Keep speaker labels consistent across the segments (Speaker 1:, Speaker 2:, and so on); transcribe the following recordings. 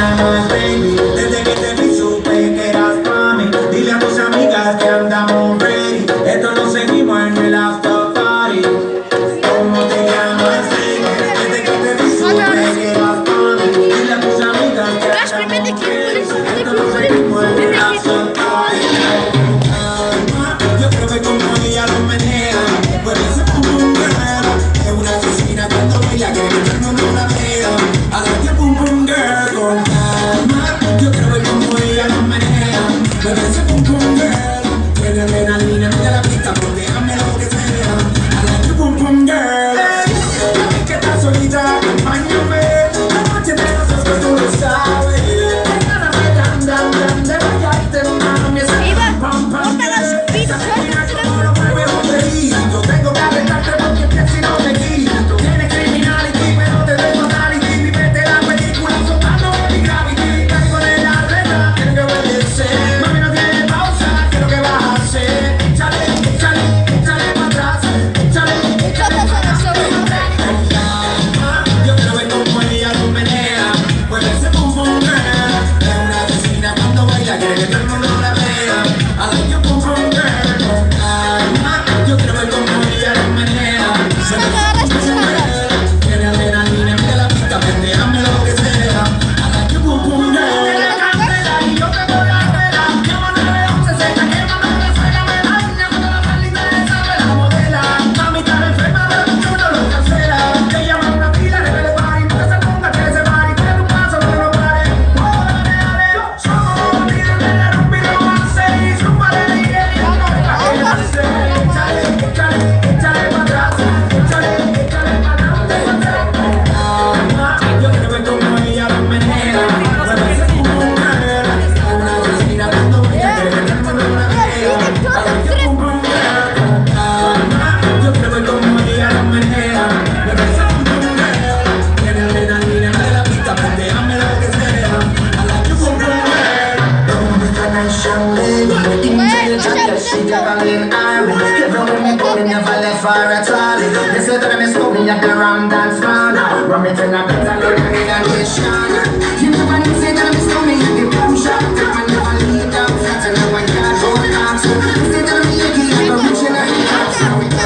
Speaker 1: llamas, baby. Desde que te vi supe que eras pa' mí. Dile a tus amigas que andamos ready. Esto lo seguimos en el after party. ¿Cómo te llamas, baby? Desde que te vi supe que eras pa' mí. Dile a tus amigas que andamos ready. Esto lo seguimos en el after party. Yo creo que como ella lo menea, puede ser como un girl. Es una asesina cuando baila, quiere que todo el mundo la vea. Hágate pum pum girl con calma. Yo creo que como ella lo menea, puede ser pum pum girl. Tiene adrenalina, mira la pista, porque hazme lo que sea. Hágate pum pum girl. Ey, que estás solita, acompáñame. La noche de nosotros tú lo sabes. Hay ganas de bailarte, mami.
Speaker 2: Viva, corta las vidas,
Speaker 1: Tengo que arrestarte porque es que si no te quito. Tienes criminality, pero te doy fatality. Vivete la película soltando mi gravity. Caigo en la reta, tienes que obedecer. Mami, no tiene pausa, ¿qué es lo que vas a hacer? Échale, échale, échale para atrás. Échale, échale para atrás. Yo quiero ver cómo ella lo menea. Puede ser pum pum girl. Es una asesina cuando baila, quiere que todo el mundo la vea. I like you pum pum girl. Con calma. Yo quiero ver cómo ella lo menea. Se me pum pum girl. Tiene adrenalina, mira la pista, hazme lo que sea. I like you pum pum girl. En la candela y yo te voy a esperar. Llama 911, se está quemando la suela, me daña cuando la maldita esa me la modela. Mami está enferma, pero tu chulo lo cancela. Te llama una pila, le vele party, nunca se ponga que se pare. Tira tu paso, no lo pare. Oh, dale, dale. Somos líderes de la rumba y romance. Y súmale de hielo y no me la quedarse. Échale, échale, échale para atrás. Échale, échale para atrás. Yo quiero ver cómo ella lo menea. Puede ser como un girl. Una asesina cuando baila, quiere que todo el mundo la vea. I like you pum pum girl. Con calma. Yo quiero ver cómo ella lo menea. Puede ser como un girl. Tiene adrenalina, mira la pista, hazme lo que sea. I like you pum pum girl. ¿Dónde está Nation Lady? Intelligent, she got a little army. Everyone me going, never left for at all. They say that I'm a story at the Ram Dance Man. Ram it in a better little in a nation. You never knew say that I'm a story at the boom shop. Take my never leave down flat and I want can't hold on. So they say that I'm a Yankee, I'm a rich in a house. Now we go.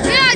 Speaker 2: Mira,